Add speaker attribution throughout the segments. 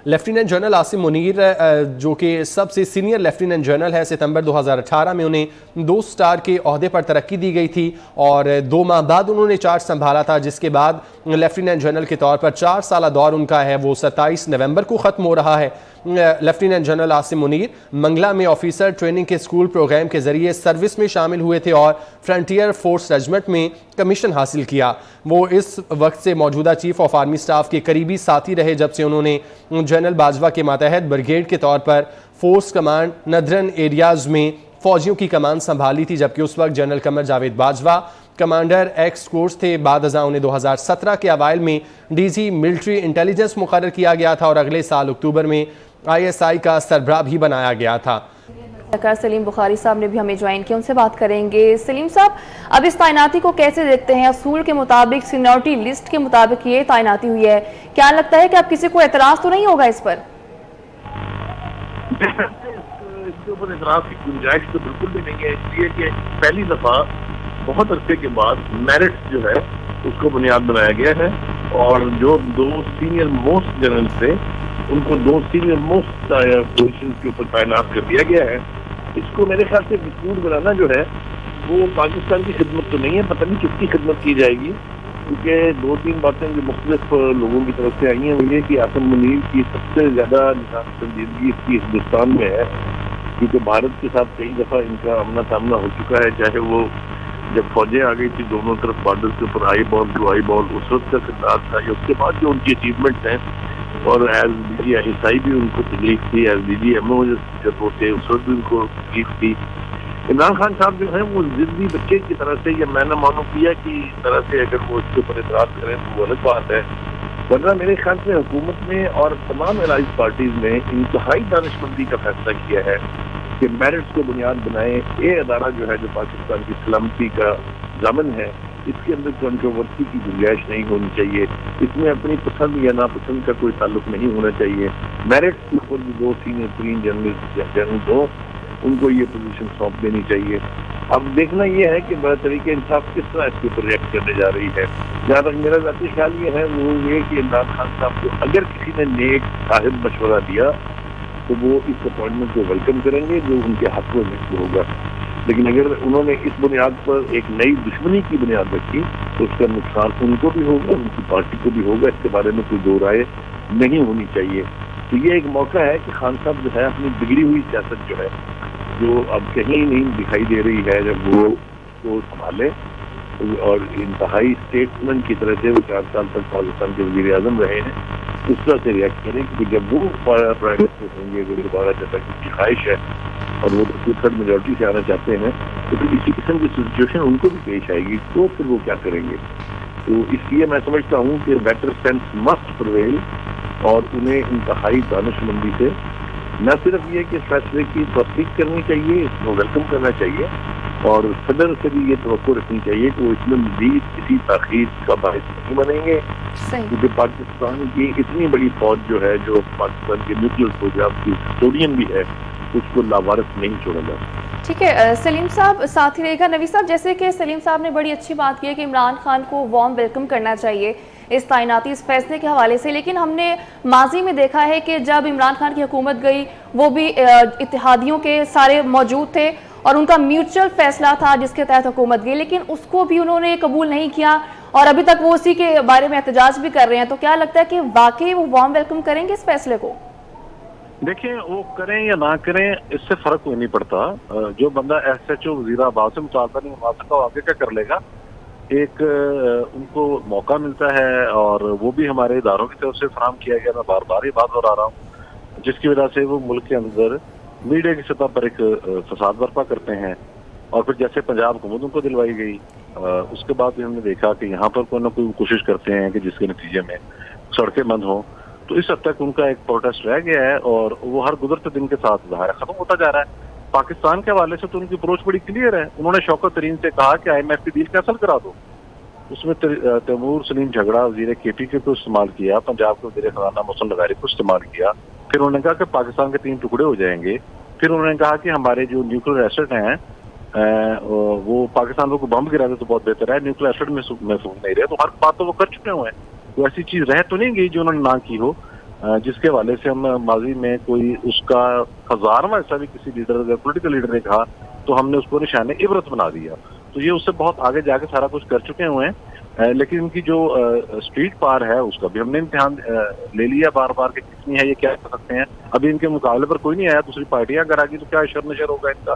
Speaker 1: Lieutenant general Asim Munir جو کہ سب سے سینئر لیفٹیننٹ جنرل ہے، ستمبر 2018 میں انہیں 2 سٹار کے عہدے پر ترقی دی گئی تھی اور 2 ماہ بعد انہوں نے چارج سنبھالا تھا، جس کے بعد لیفٹیننٹ جنرل کے طور پر 4 سالہ دور ان کا ہے وہ 27 نومبر کو ختم ہو رہا ہے۔ لیفٹیننٹ جنرل عاصم منیر منگلا میں آفیسر ٹریننگ کے اسکول پروگرام کے ذریعے سروس میں شامل ہوئے تھے اور فرنٹیئر فورس ریجمنٹ میں کمیشن حاصل کیا۔ وہ اس وقت سے موجودہ چیف آف آرمی سٹاف کے قریبی ساتھی رہے جب سے انہوں نے جنرل باجوہ کے ماتحت بریگیڈ کے طور پر فورس کمانڈ ندرن ایریاز میں فوجیوں کی کمان سنبھالی تھی، جبکہ اس وقت general Qamar Javed Bajwa commander x course تھے۔ بعد ازاں انہیں 2017 کے اوائل میں ڈی جی ملٹری انٹیلیجنس مقرر کیا گیا تھا اور اگلے سال اکتوبر میں ISI کا سربراہ بھی بنایا گیا تھا۔
Speaker 2: سلیم بخاری صاحب نے بھی ہمیں جوائن کیا، ان سے بات کریں گے۔ سلیم صاحب، اب اس تعیناتی کو کیسے دیکھتے ہیں؟ اصول کے مطابق، سینیورٹی لسٹ کے مطابق یہ تعیناتی ہوئی ہے، کیا لگتا ہے کہ اب کسی کو اعتراض تو نہیں ہوگا اس پر؟
Speaker 3: اس کے اوپر اعتراض کی گنجائش تو بالکل بھی نہیں ہے، اس لیے کہ پہلی دفعہ بہت عرصے کے بعد میرٹ جو ہے اس کو بنیاد بنایا گیا ہے، اور جو 2 سینئر موسٹ جنرل تھے ان کو 2 سینئر موسٹ پوزیشن کے اوپر تعینات کر دیا گیا ہے۔ اس کو میرے خیال سے ڈسپیوٹ بنانا جو ہے وہ پاکستان کی خدمت تو نہیں ہے، پتہ نہیں کس کی خدمت کی جائے گی، کیونکہ 2-3 باتیں جو مختلف لوگوں کی طرف سے آئی ہیں وہ یہ کہ عاصم منیر کی سب سے زیادہ نظام سنجیدگی اس کی ہندوستان میں ہے، کیونکہ بھارت کے ساتھ کئی دفعہ ان کا آمنا سامنا ہو چکا ہے، چاہے وہ جب فوجیں آ گئی تھی دونوں طرف بارڈر کے اوپر آئی بال ٹو آئی بال، اس وقت کا کردار تھا، یا اس کے بعد جو ان کی اچیومنٹس ہیں، اور ایز DG بھی ان کو تکلیف تھی، ایز DG MO جب وہ تھے اس وقت بھی ان کو تکلیف تھی۔ عمران خان صاحب جو ہیں وہ ضدی بچے کی طرح سے، یا میں نہ مانو کیا کی طرح سے اگر وہ اس کے اوپر اعتراض کریں تو وہ الگ بات ہے، ورنہ میرے خیال سے حکومت نے اور تمام الائز پارٹیز نے انتہائی دانش مندی کا فیصلہ کیا ہے کہ میرٹس کو بنیاد بنائے۔ یہ ادارہ جو ہے جو پاکستان کی سلامتی کا ضامن ہے، اس کے اندر کنٹروورسی کی گنجائش نہیں ہونی چاہیے، اس میں اپنی پسند یا ناپسند کا کوئی تعلق نہیں ہونا چاہیے۔ میرٹس کے اوپر بھی 2 سینئر 3 جنرل ہوں، ان کو یہ پوزیشن سونپ دینی چاہیے۔ اب دیکھنا یہ ہے کہ طریقہ انصاف کس طرح اس کے اوپر ریئیکٹ کرنے جا رہی ہے۔ جہاں تک میرا ذاتی خیال یہ ہے وہ یہ کہ عمران خان صاحب کو اگر کسی نے نیک صاحب مشورہ دیا تو وہ اس اپوائنٹمنٹ کو ویلکم کریں گے جو ان کے حق میں مشکل ہوگا، لیکن اگر انہوں نے اس بنیاد پر ایک نئی دشمنی کی بنیاد رکھی تو اس کا نقصان ان کو بھی ہوگا، ان کی پارٹی کو بھی ہوگا، اس کے بارے میں کوئی 2 رائے نہیں ہونی چاہیے۔ تو یہ ایک موقع ہے کہ خان صاحب جو ہے اپنی بگڑی ہوئی سیاست جو ہے، جو اب کہیں نہیں دکھائی دے رہی ہے، جب وہ سنبھالے اور انتہائی اسٹیٹسمین کی طرح سے وہ 4 سال تک پاکستان کے وزیر اعظم رہے ہیں، اس طرح سے ریئیکٹ کریں کہ جب وہ پرائم منسٹر ہوں گے دوبارہ جیسا کہ ان کی خواہش ہے اور وہ 2/3 میجورٹی سے آنا چاہتے ہیں، تو پھر اسی قسم کی سچویشن ان کو بھی پیش آئے گی، تو پھر وہ کیا کریں گے؟ تو اس لیے میں سمجھتا ہوں کہ بیٹر سینس مسٹ پرویل، اور انہیں انتہائی دانش مندی سے نہ صرف یہ کہ فیصلے کی تصدیق کرنی چاہیے، اس کو ویلکم کرنا چاہیے، اور صدر سے بھی یہ توقع رکھنی چاہیے کہ وہ اس میں مزید کسی تاخیر کا باعث نہیں بنیں گے، کیونکہ پاکستان کی اتنی بڑی فوج جو ہے، جو پاکستان کے نیوکلیئر پروگرام کی کسٹوڈین بھی ہے، اس کو لاوارث نہیں چھوڑا جا سکتا۔
Speaker 2: ٹھیک ہے سلیم صاحب، ساتھ ہی رہے گا نوی صاحب، جیسے کہ سلیم صاحب نے بڑی اچھی بات کی ہے کہ عمران خان کو وارم ویلکم کرنا چاہیے اس تعیناتی اس فیصلے کے حوالے سے، لیکن ہم نے ماضی میں دیکھا ہے کہ جب عمران خان کی حکومت گئی وہ بھی اتحادیوں کے سارے موجود تھے اور ان کا میوچل فیصلہ تھا جس کے تحت حکومت گئی، لیکن اس کو بھی انہوں نے قبول نہیں کیا اور ابھی تک وہ اسی کے بارے میں احتجاج بھی کر رہے ہیں۔ تو کیا لگتا ہے کہ واقعی وہ وارم ویلکم کریں گے اس فیصلے کو؟
Speaker 3: دیکھیں وہ کریں یا نہ کریں اس سے فرق کوئی نہیں پڑتا، جو بندہ SHO وزیر آباد سے مطالبہ نہیں مانگ سکتا وہ آگے کیا کر لے گا؟ ایک ان کو موقع ملتا ہے اور وہ بھی ہمارے اداروں کی طرف سے فراہم کیا گیا، میں بار بار یہ بات دہرا رہا ہوں، جس کی وجہ سے وہ ملک کے اندر میڈیا کی سطح پر ایک فساد برپا کرتے ہیں، اور پھر جیسے پنجاب حکومت ان کو دلوائی گئی، اس کے بعد بھی ہم نے دیکھا کہ یہاں پر کوئی نہ کوئی کوشش کرتے ہیں کہ جس کے نتیجے میں سڑکیں بند ہوں، تو اس حد تک ان کا ایک پروٹیسٹ رہ گیا ہے اور وہ ہر گزرتے دن کے ساتھ ظاہر ختم ہوتا جا رہا ہے۔ پاکستان کے حوالے سے تو ان کی اپروچ بڑی کلیئر ہے، انہوں نے شوکت ترین سے کہا کہ IMF کی ڈیل کینسل کرا دو، اس میں تیمور سلیم جھگڑا وزیر KP کے کو استعمال کیا، پنجاب کے وزیر خزانہ محسن لغاری کو استعمال کیا، پھر انہوں نے کہا کہ پاکستان کے 3 ٹکڑے ہو جائیں گے، پھر انہوں نے کہا کہ ہمارے جو نیوکلیر ایسٹ ہیں وہ پاکستان کو بم گرا دے تو بہت بہتر ہے، نیوکلیر ایسٹ محفوظ نہیں رہے، تو ہر بات تو وہ کر چکے ہوئے ہیں، تو ایسی چیز رہ تو نہیں گئی جو انہوں نے نہ کی ہو۔ جس کے حوالے سے ہم ماضی میں کوئی اس کا 1000واں حصہ بھی کسی لیڈر پولیٹیکل لیڈر نے کہا تو ہم نے اس کو نشان عبرت بنا دیا. تو یہ اس سے بہت آگے جا کے سارا کچھ کر چکے ہوئے ہیں, لیکن ان کی جو اسٹریٹ پار ہے اس کا بھی ہم نے امتحان لے لیا بار بار کہ کتنی ہے, یہ کیا کر سکتے ہیں. ابھی ان کے مقابلے پر کوئی نہیں آیا, دوسری پارٹیاں اگر آگی تو کیا اشر نشر ہوگا ان کا.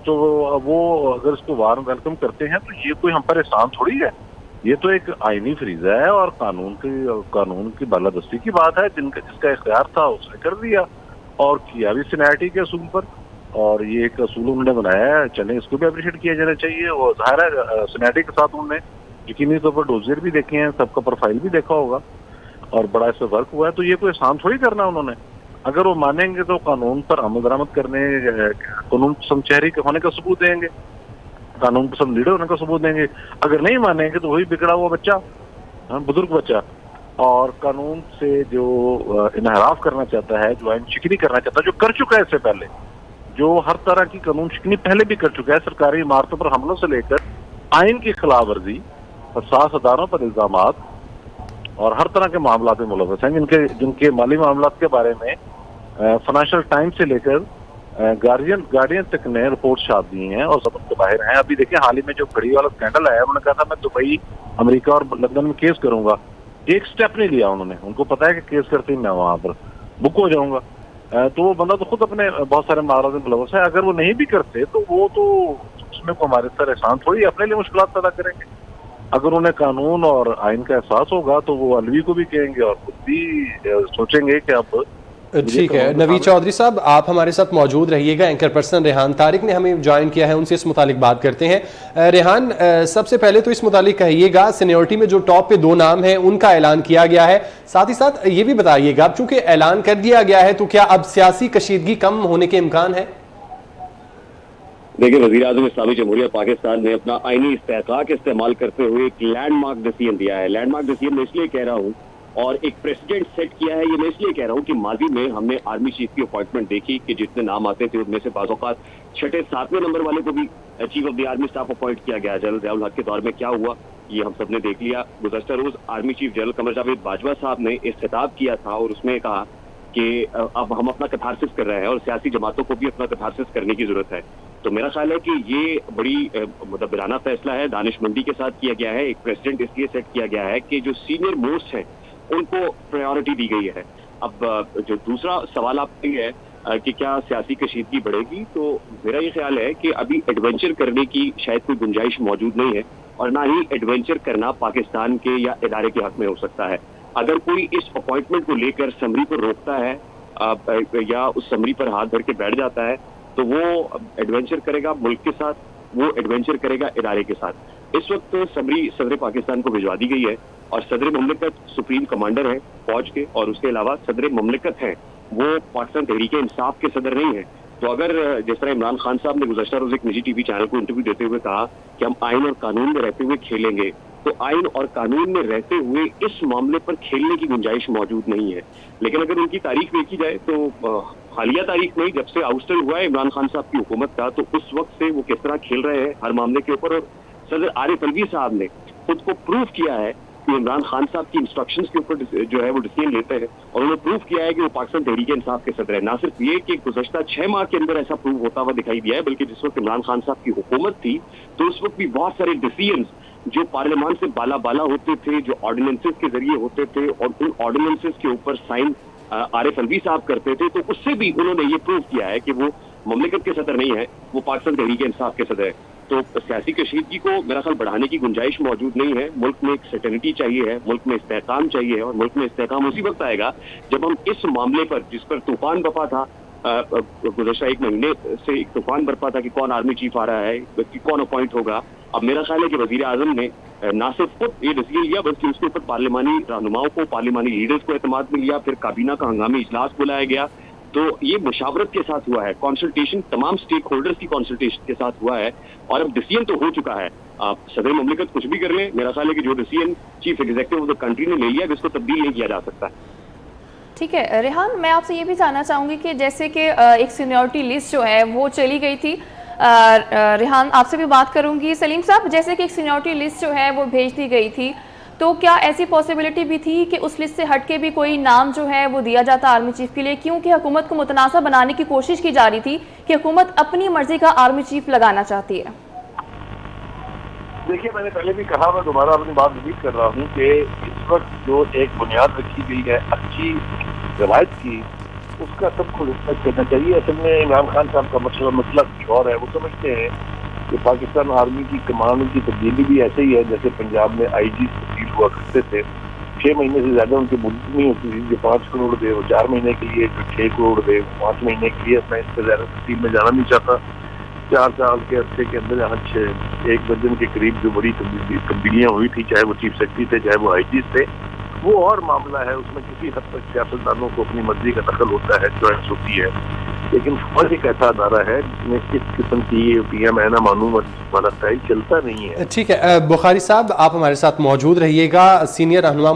Speaker 3: تو وہ اگر اس کو وارم ویلکم کرتے ہیں تو یہ کوئی ہم پر احسان تھوڑی ہے, یہ تو ایک آئینی فریضہ ہے اور قانون کی بالادستی کی بات ہے. جس کا اختیار تھا اس نے کر دیا اور کیا بھی سینیٹی کے اصول پر, اور یہ ایک اصول انہوں نے بنایا ہے, چلیں اس کو بھی اپریشیٹ کیا جانا چاہیے. اور ظاہر ہے سینیٹی کے ساتھ انہوں نے یقینی طور پر ڈوزیر بھی دیکھے ہیں, سب کا پروفائل بھی دیکھا ہوگا اور بڑا اس سے ورک ہوا ہے. تو یہ کوئی احسان تھوڑی کرنا انہوں نے. اگر وہ مانیں گے تو قانون پر عمل درآمد کرنے, قانون پسند چہری ہونے کا ثبوت دیں گے, قانون پسند لیڈر ہونے کا ثبوت دیں گے. اگر نہیں مانیں گے تو وہی بگڑا ہوا بچہ, بزرگ بچہ, اور قانون سے جو انحراف کرنا چاہتا ہے, جو آئین شکنی کرنا چاہتا ہے, جو کر چکا ہے اس سے پہلے, جو ہر طرح کی قانون شکنی پہلے بھی کر چکا ہے, سرکاری عمارتوں پر حملوں سے لے کر آئین کی خلاف ورزی, حساس اداروں پر الزامات اور ہر طرح کے معاملات میں ملوث ہیں, جن کے مالی معاملات کے بارے میں فائنینشیل ٹائمز سے لے کر گارڈین تک نے رپورٹ چھاپ دی ہیں اور ضبط کے باہر ہیں. ابھی دیکھیں حال ہی میں جو گھڑی والا اسکینڈل آیا, انہوں نے کہا تھا میں دبئی, امریکہ اور لندن میں کیس کروں گا. ایک سٹیپ نہیں لیا انہوں نے, ان کو پتا ہے کہ کیس کرتے ہی میں وہاں پر بک ہو جاؤں گا. تو وہ بندہ تو خود اپنے بہت سارے معاملات میں ملوث ہے. اگر وہ نہیں بھی کرتے تو وہ تو اس میں ہمارے سر احسان تھوڑی اپنے لیے مشکلات پیدا کریں گے. اگر انہیں قانون اور آئین کا احساس ہوگا تو وہ علوی کو بھی کہیں گے اور خود بھی سوچیں گے کہ اب.
Speaker 1: ٹھیک ہے نوید چودھری صاحب, آپ ہمارے ساتھ موجود رہیے گا. اینکر پرسن ریحان طارق نے ہمیں جوائن کیا ہے, ان سے اس متعلق بات کرتے ہیں. ریحان, سب سے پہلے تو اس متعلق کہیے گا, سینیورٹی میں جو ٹاپ پہ 2 نام ہیں ان کا اعلان کیا گیا ہے, ساتھ ہی ساتھ یہ بھی بتائیے گا, اب چونکہ اعلان کر دیا گیا ہے تو کیا اب سیاسی کشیدگی کم ہونے کے امکان ہے؟
Speaker 4: دیکھیں, وزیر اعظم اسلامی جمہوریہ پاکستان نے اپنا آئینی استحقاق استعمال کرتے ہوئے ایک لینڈ مارک ڈیسیژن دیا ہے. لینڈ مارک ڈیسیژن میں اس لیے کہہ رہا ہوں اور ایک پریسیڈنٹ سیٹ کیا ہے, یہ میں اس لیے کہہ رہا ہوں کہ ماضی میں ہم نے آرمی چیف کی اپوائنٹمنٹ دیکھی کہ جتنے نام آتے تھے ان میں سے بعض اوقات 6 7ویں نمبر والے کو بھی chief of the army staff appoint کیا گیا. جنرل ضیاء الحق کے دور میں کیا ہوا یہ ہم سب نے دیکھ لیا. گزشتہ روز army chief general Qamar Javed Bajwa sahib نے ایک خطاب کیا تھا اور اس میں کہا کہ اب ہم اپنا کتھارسس کر رہے ہیں اور سیاسی جماعتوں کو بھی اپنا کتھارسس کرنے کی ضرورت ہے. تو میرا خیال ہے کہ یہ بڑی مدبرانہ فیصلہ ہے, دانش مندی کے ساتھ کیا گیا ہے. ایک پریزیڈنٹ اس لیے سیٹ کیا گیا ہے کہ جو سینئر موسٹ ہیں ان کو پرائیورٹی دی گئی ہے. اب جو دوسرا سوال آپ یہ ہے کہ کیا سیاسی کشیدگی بڑھے گی, تو میرا یہ خیال ہے کہ ابھی ایڈونچر کرنے کی شاید کوئی گنجائش موجود نہیں ہے اور نہ ہی ایڈونچر کرنا پاکستان کے یا ادارے کے حق میں ہو سکتا ہے. اگر کوئی اس اپوائنٹمنٹ کو لے کر سمری کو روکتا ہے یا اس سمری پر ہاتھ دھر کے بیٹھ جاتا ہے تو وہ ایڈونچر کرے گا ملک کے ساتھ, وہ ایڈونچر کرے گا ادارے کے ساتھ. اس وقت سمری صدر پاکستان کو بھجوا دی گئی ہے اور صدر مملکت سپریم کمانڈر ہے فوج کے, اور اس کے علاوہ صدر مملکت ہے وہ پاکستان تحریک انصاف کے صدر نہیں ہے. تو اگر جس طرح عمران خان صاحب نے گزشتہ روز ایک نجی ٹی وی چینل کو انٹرویو دیتے ہوئے کہا کہ ہم آئین اور قانون میں رہتے ہوئے کھیلیں گے, تو آئین اور قانون میں رہتے ہوئے اس معاملے پر کھیلنے کی گنجائش موجود نہیں ہے. لیکن اگر ان کی تاریخ دیکھی جائے تو حالیہ تاریخ میں جب سے آؤسٹر ہوا ہے عمران خان صاحب کی حکومت کا, تو اس وقت سے وہ کس طرح کھیل رہے ہیں ہر معاملے کے اوپر. اور صدر عارف الوی صاحب نے خود کو پروف کیا ہے کہ عمران خان صاحب کی انسٹرکشنز کے اوپر جو ہے وہ ڈیسیژن لیتے ہیں, اور انہوں نے پروف کیا ہے کہ وہ پاکستان تحریک انصاف کے صدر ہے. نہ صرف یہ کہ گزشتہ 6 ماہ کے اندر ایسا پروف ہوتا ہوا دکھائی دیا ہے, بلکہ جس وقت عمران خان صاحب کی حکومت تھی تو اس وقت بھی بہت سارے ڈیسیژنز جو پارلیمان سے بالا ہوتے تھے, جو آرڈیننسز کے ذریعے ہوتے تھے, اور ان آرڈیننسز کے اوپر سائن عارف الوی صاحب کرتے تھے, تو اس سے بھی انہوں نے یہ پروف کیا ہے کہ وہ مملکت کے صدر نہیں ہے, وہ پاکستان تحریک انصاف کے صدر ہے. تو سیاسی کشیدگی کو میرا خیال بڑھانے کی گنجائش موجود نہیں ہے. ملک میں ایک سرٹنٹی چاہیے ہے, ملک میں استحکام چاہیے ہے, اور ملک میں استحکام اسی وقت آئے گا جب ہم اس معاملے پر جس پر طوفان بپا تھا, گزشتہ 1 مہینے سے ایک طوفان برپا تھا کہ کون آرمی چیف آ رہا ہے, کہ کون اپوائنٹ ہوگا. اب میرا خیال ہے کہ وزیر اعظم نے نہ صرف خود یہ ڈیسیژن لیا بلکہ اس کے اوپر پارلیمانی رہنماؤں کو, پارلیمانی لیڈرز کو اعتماد میں لیا, پھر کابینہ کا ہنگامی اجلاس بلایا گیا. تو یہ مشاورت کے ساتھ ہوا ہے, کنسلٹیشن تمام اسٹیک ہولڈرز کی کنسلٹیشن کے ساتھ ہوا ہے, اور اب ڈیسیژن تو ہو چکا ہے. صدر مملکت کچھ بھی کر لیں, میرا خیال ہے کہ جو decision chief executive of the country نے لے لیا اس کو تبدیل نہیں کیا جا سکتا.
Speaker 2: ٹھیک ہے ریحان, میں آپ سے یہ بھی جاننا چاہوں گی کہ جیسے کہ ایک سینیورٹی لسٹ جو ہے وہ چلی گئی تھی, ریحان آپ سے بھی بات کروں گی. سلیم صاحب, جیسے کہ ایک سینیورٹی لسٹ جو ہے وہ بھیج دی گئی تھی, تو کیا ایسی پاسبلٹی بھی تھی کہ اس لسٹ سے ہٹ کے بھی کوئی نام جو ہے وہ دیا جاتا آرمی چیف کے لیے، کیونکہ حکومت کو متنازع بنانے کی کوشش کی جا رہی تھی کہ حکومت اپنی مرضی کا آرمی چیف لگانا چاہتی ہے؟
Speaker 3: دیکھیے میں نے پہلے بھی کہا، میں دوبارہ اپنی بات ریپیٹ کر رہا ہوں کہ اس وقت جو ایک بنیاد رکھی گئی ہے اچھی روایت کی، اس کا سب کو رسپیکٹ کرنا چاہیے۔ اصل میں عمران خان صاحب کا مسئلہ کچھ اور ہے۔ وہ سمجھتے ہیں کہ پاکستان آرمی کی کمان کی تبدیلی بھی ایسے ہی ہے جیسے پنجاب میں آئی جی تبدیل ہوا کرتے تھے، 6 مہینے سے زیادہ ان کی مدت نہیں ہوتی تھی، جو 5 کروڑ دے وہ 4 مہینے کے لیے، جو 6 کروڑ دے 5 مہینے کے لیے۔ میں اس سے زیادہ تفصیل میں جانا نہیں چاہتا۔ 4 سال کے عرصے کے اندر یہاں 1 درجن کے قریب جو بڑی تبدیلیاں ہوئی تھی، چاہے وہ چیف سیکرٹری تھے چاہے وہ آئی جیز تھے، وہ اور معاملہ ہے۔ اس میں کسی حد تک سیاستدانوں کو اپنی مرضی کا دخل ہوتا ہے، چوائس ہوتی ہے، لیکن فوج ایک ایسا ادارہ ہے جس میں اس قسم کی پی ایم اینا معلوم والا اسٹائل چلتا نہیں ہے۔
Speaker 1: ٹھیک ہے، بخاری صاحب آپ ہمارے ساتھ موجود رہیے گا۔ سینئر رہنما